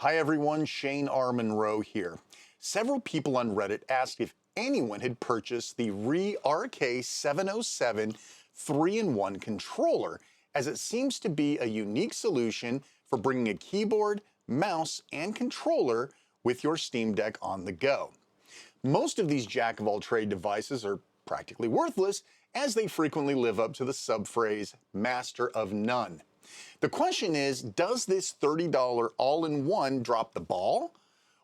Hi everyone, Shane R. Monroe here. Several people on Reddit asked if anyone had purchased the Rii RK707 3-in-1 controller, as it seems to be a unique solution for bringing a keyboard, mouse, and controller with your Steam Deck on the go. Most of these jack-of-all-trade devices are practically worthless, as they frequently live up to the subphrase, master of none. The question is, does this $30 all-in-one drop the ball?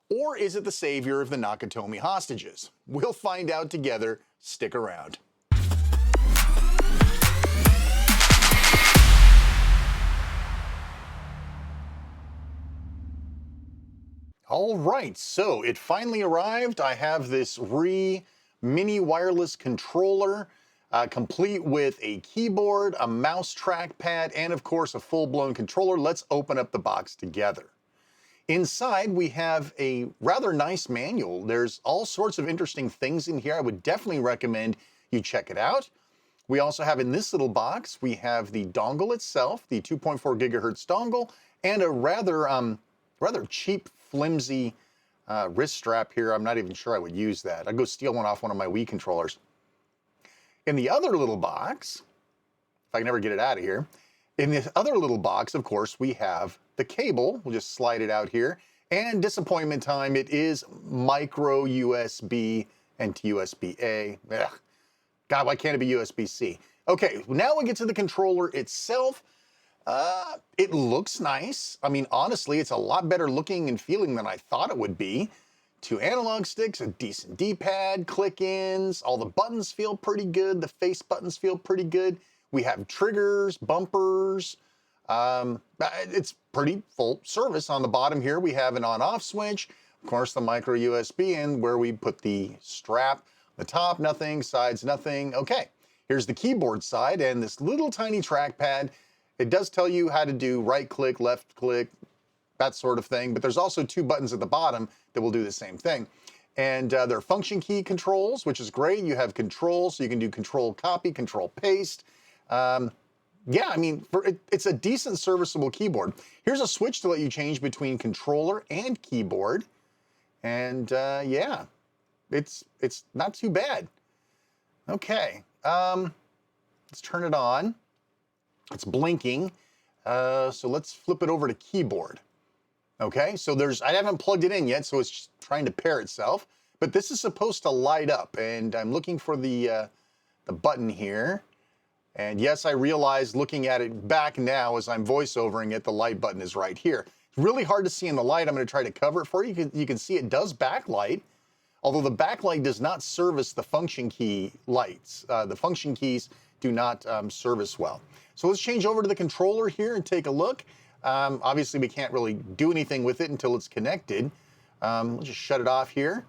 Or is it the savior of the Nakatomi hostages? We'll find out together. Stick around. All right, so it finally arrived. I have this Rii mini wireless controller, complete with a keyboard, a mouse trackpad, and of course a full-blown controller. Let's open up the box together. Inside we have a rather nice manual. There's all sorts of interesting things in here. I would definitely recommend you check it out. We also have in this little box, we have the dongle itself, the 2.4 gigahertz dongle, and a rather cheap, flimsy wrist strap here. I'm not even sure I would use that. I'd go steal one off one of my Wii controllers. In the other little box, if I can ever get it out of here, in this other little box, of course, we have the cable. We'll just slide it out here. And disappointment time, it is micro USB and to USB-A. Ugh. God, why can't it be USB-C? Okay, now we get to the controller itself. It looks nice. I mean, honestly, it's a lot better looking and feeling than I thought it would be. 2 analog sticks, a decent D-pad, click-ins, all the buttons feel pretty good, the face buttons feel pretty good. We have triggers, bumpers. It's pretty full service. On the bottom here, we have an on-off switch, of course, the micro USB, and where we put the strap. The top, nothing, sides, nothing. Okay, here's the keyboard side and this little tiny trackpad. It does tell you how to do right click, left click, that sort of thing, but there's also 2 buttons at the bottom that will do the same thing. And they're function key controls, which is great. You have controls, so you can do control copy, control paste. Yeah, I mean, it's a decent serviceable keyboard. Here's a switch to let you change between controller and keyboard. And yeah, it's not too bad. Okay, let's turn it on. It's blinking. So let's flip it over to keyboard. Okay, so I haven't plugged it in yet, so it's just trying to pair itself. But this is supposed to light up, and I'm looking for the button here. And yes, I realize looking at it back now as I'm voiceovering it, the light button is right here. It's really hard to see in the light. I'm going to try to cover it for you. You can see it does backlight, although the backlight does not service the function key lights. The function keys do not service well. So let's change over to the controller here and take a look. Obviously, we can't really do anything with it until it's connected. We'll just shut it off here.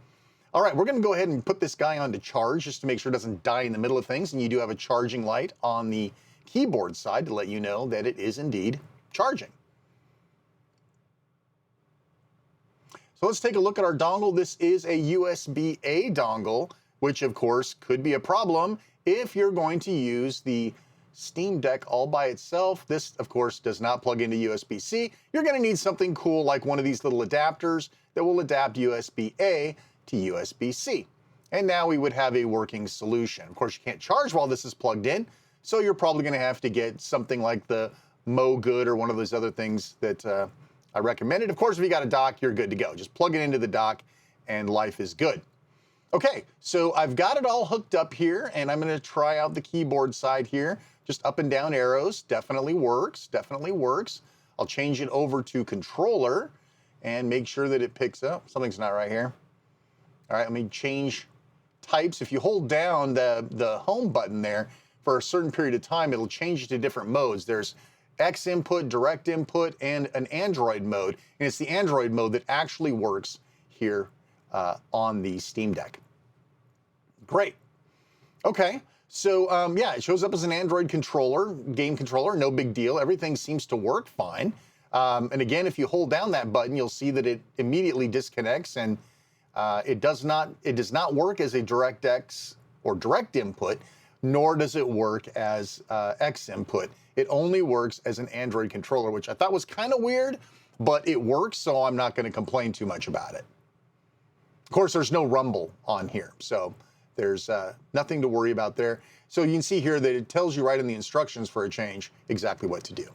All right, we're going to go ahead and put this guy onto charge just to make sure it doesn't die in the middle of things. And you do have a charging light on the keyboard side to let you know that it is indeed charging. So let's take a look at our dongle. This is a USB-A dongle, which of course could be a problem if you're going to use the Steam Deck all by itself. This, of course, does not plug into USB-C. You're going to need something cool like one of these little adapters that will adapt USB-A to USB-C. And now we would have a working solution. Of course, you can't charge while this is plugged in, so you're probably going to have to get something like the MoGood or one of those other things that I recommended. Of course, if you got a dock, you're good to go. Just plug it into the dock and life is good. Okay, so I've got it all hooked up here, and I'm going to try out the keyboard side here. Just up and down arrows, definitely works, definitely works. I'll change it over to controller and make sure that it picks up. Something's not right here. All right, let me change types. If you hold down the home button there for a certain period of time, it'll change it to different modes. There's X input, direct input, and an Android mode. And it's the Android mode that actually works here on the Steam Deck. Great. Okay. So yeah, it shows up as an Android controller, game controller, no big deal. Everything seems to work fine. And again, if you hold down that button, you'll see that it immediately disconnects, and it does not work as a DirectX or direct input, nor does it work as X input. It only works as an Android controller, which I thought was kind of weird. but it works, so I'm not going to complain too much about it. Of course, there's no rumble on here, so there's nothing to worry about there. So you can see here that it tells you right in the instructions for a change exactly what to do.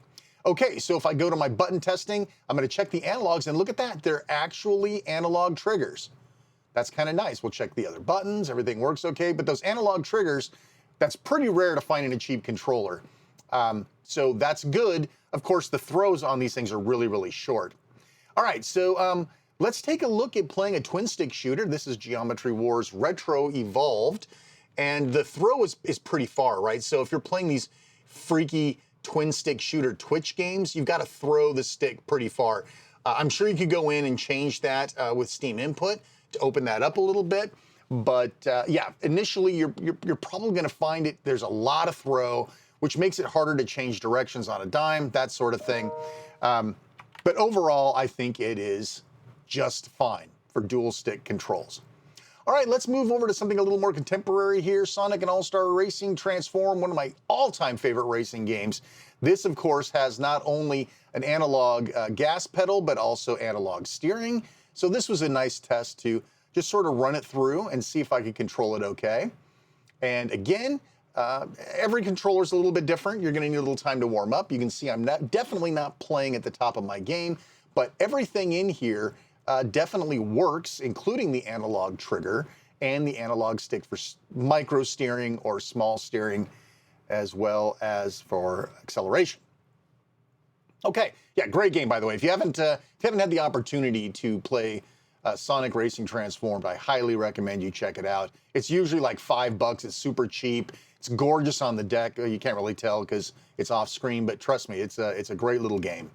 Okay, so if I go to my button testing, I'm going to check the analogs, and look at that. They're actually analog triggers. That's kind of nice. We'll check the other buttons. Everything works okay, but those analog triggers, that's pretty rare to find in a cheap controller. So that's good. Of course, the throws on these things are really, really short. All right, so let's take a look at playing a twin stick shooter. This is Geometry Wars Retro Evolved, and the throw is pretty far, right? So if you're playing these freaky twin stick shooter Twitch games, you've got to throw the stick pretty far. I'm sure you could go in and change that with Steam Input to open that up a little bit. But yeah, initially you're probably going to find it. There's a lot of throw, which makes it harder to change directions on a dime, that sort of thing. But overall, I think it is just fine for dual stick controls. All right, let's move over to something a little more contemporary here. Sonic and All-Star Racing Transform, one of my all-time favorite racing games. This, of course, has not only an analog gas pedal, but also analog steering. So this was a nice test to just sort of run it through and see if I could control it okay. And again, every controller is a little bit different. You're going to need a little time to warm up. You can see I'm definitely not playing at the top of my game, but everything in here definitely works, including the analog trigger and the analog stick for micro steering or small steering, as well as for acceleration. Okay, yeah, great game, by the way. If you haven't had the opportunity to play Sonic Racing Transformed, I highly recommend you check it out. It's usually like $5. It's super cheap. It's gorgeous on the deck. You can't really tell because it's off screen, but trust me, it's a great little game.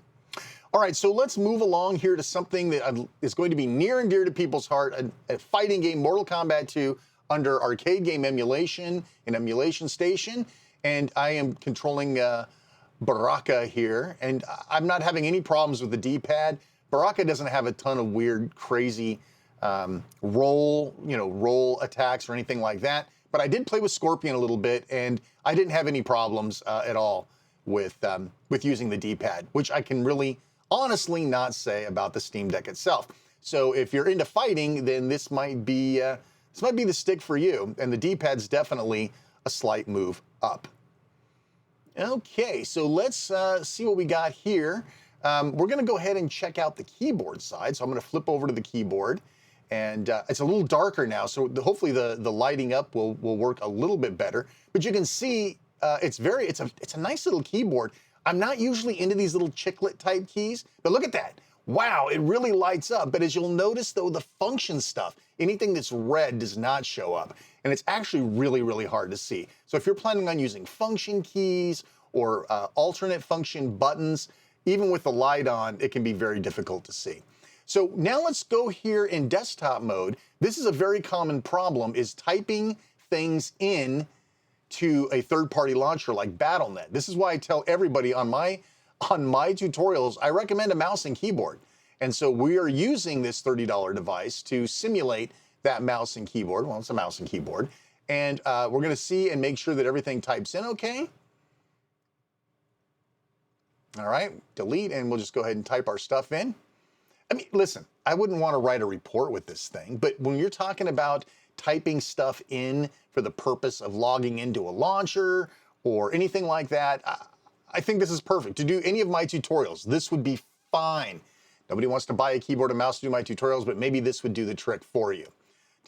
All right, so let's move along here to something that is going to be near and dear to people's heart, a fighting game, Mortal Kombat 2, under arcade game emulation and Emulation Station. And I am controlling Baraka here, and I'm not having any problems with the D-pad. Baraka doesn't have a ton of weird, crazy roll attacks or anything like that. But I did play with Scorpion a little bit, and I didn't have any problems at all with using the D-pad, which I can really honestly not say about the Steam Deck itself. So if you're into fighting, then this might be the stick for you, and the D-pad's definitely a slight move up. Okay, so let's see what we got here. We're going to go ahead and check out the keyboard side. So I'm going to flip over to the keyboard, and it's a little darker now, so hopefully the lighting up will work a little bit better. But you can see it's a nice little keyboard. I'm not usually into these little chiclet type keys, but look at that. Wow, it really lights up. But as you'll notice though, the function stuff, anything that's red does not show up. And it's actually really, really hard to see. So if you're planning on using function keys or alternate function buttons, even with the light on, it can be very difficult to see. So now let's go here in desktop mode. This is a very common problem, is typing things in to a third-party launcher like Battle.net. This is why I tell everybody on my tutorials, I recommend a mouse and keyboard. And so we are using this $30 device to simulate that mouse and keyboard. Well, it's a mouse and keyboard. And we're gonna see and make sure that everything types in okay. All right, delete, and we'll just go ahead and type our stuff in. I mean, listen, I wouldn't want to write a report with this thing, but when you're talking about typing stuff in for the purpose of logging into a launcher or anything like that, I think this is perfect. To do any of my tutorials, this would be fine. Nobody wants to buy a keyboard and mouse to do my tutorials, but maybe this would do the trick for you.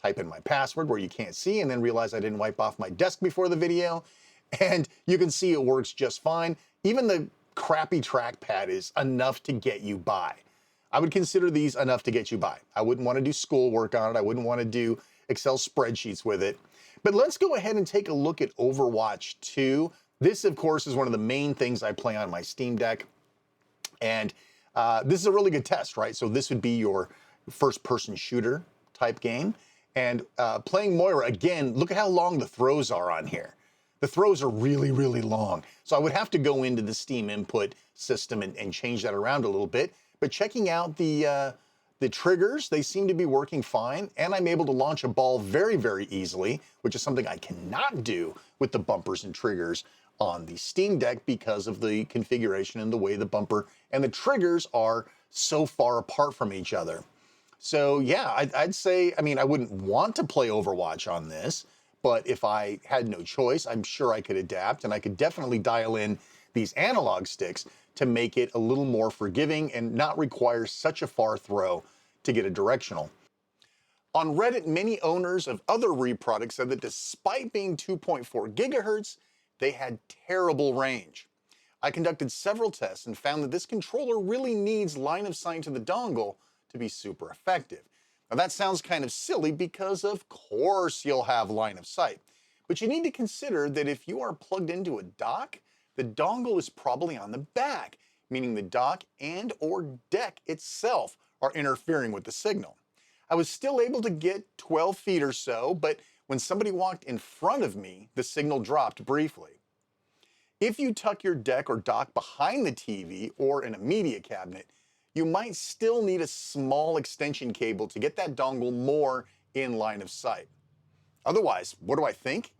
Type in my password where you can't see, and then realize I didn't wipe off my desk before the video, and you can see it works just fine. Even the crappy trackpad is enough to get you by. I would consider these enough to get you by. I wouldn't want to do schoolwork on it. I wouldn't want to do Excel spreadsheets with it. But let's go ahead and take a look at Overwatch 2. This, of course, is one of the main things I play on my Steam Deck. And this is a really good test, right? So this would be your first-person shooter type game. And playing Moira, again, look at how long the throws are on here. The throws are really, really long. So I would have to go into the Steam input system and change that around a little bit. But checking out the triggers, they seem to be working fine. And I'm able to launch a ball very, very easily, which is something I cannot do with the bumpers and triggers on the Steam Deck because of the configuration and the way the bumper and the triggers are so far apart from each other. So yeah, I'd say, I mean, I wouldn't want to play Overwatch on this, but if I had no choice, I'm sure I could adapt, and I could definitely dial in these analog sticks to make it a little more forgiving and not require such a far throw to get a directional. On Reddit, many owners of other Rii products said that despite being 2.4 gigahertz, they had terrible range. I conducted several tests and found that this controller really needs line of sight to the dongle to be super effective. Now that sounds kind of silly because of course you'll have line of sight, but you need to consider that if you are plugged into a dock, the dongle is probably on the back, meaning the dock and or deck itself are interfering with the signal. I was still able to get 12 feet or so, but when somebody walked in front of me, the signal dropped briefly. If you tuck your deck or dock behind the TV or in a media cabinet, you might still need a small extension cable to get that dongle more in line of sight. Otherwise, what do I think?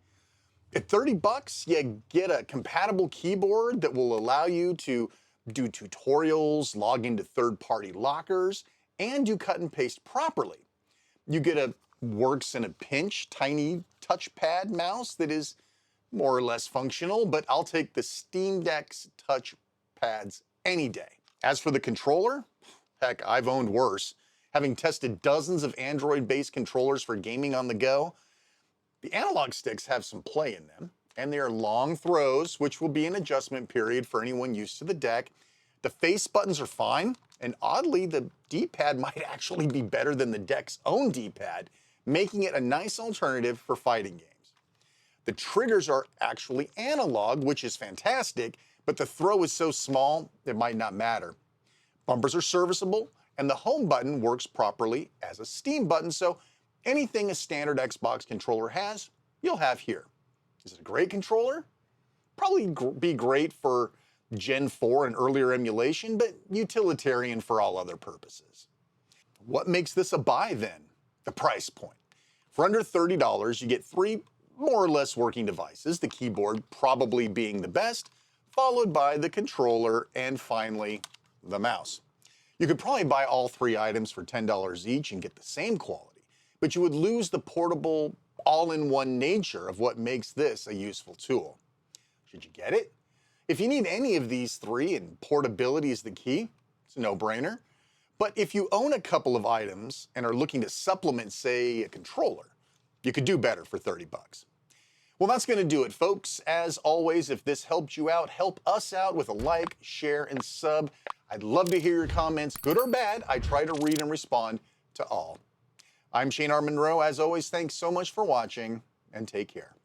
At 30 bucks, you get a compatible keyboard that will allow you to do tutorials, log into third-party lockers, and do cut and paste properly. You get a works in a pinch tiny touchpad mouse that is more or less functional, but I'll take the Steam Deck's touch pads any day. As for the controller, heck, I've owned worse. Having tested dozens of Android-based controllers for gaming on the go, the analog sticks have some play in them, and they are long throws, which will be an adjustment period for anyone used to the deck. The face buttons are fine, and oddly, the D-pad might actually be better than the deck's own D-pad, making it a nice alternative for fighting games. The triggers are actually analog, which is fantastic, but the throw is so small, it might not matter. Bumpers are serviceable, and the home button works properly as a Steam button, so anything a standard Xbox controller has, you'll have here. Is it a great controller? Probably be great for Gen 4 and earlier emulation, but utilitarian for all other purposes. What makes this a buy then? The price point. For under $30, you get 3 more or less working devices, the keyboard probably being the best, followed by the controller, and finally, the mouse. You could probably buy all 3 items for $10 each and get the same quality, but you would lose the portable, all-in-one nature of what makes this a useful tool. Should you get it? If you need any of these 3 and portability is the key, it's a no-brainer. But if you own a couple of items and are looking to supplement, say, a controller, you could do better for 30 bucks. Well, that's going to do it, folks. As always, if this helped you out, help us out with a like, share, and sub. I'd love to hear your comments, good or bad. I try to read and respond to all. I'm Shane R. Monroe. As always, thanks so much for watching, and take care.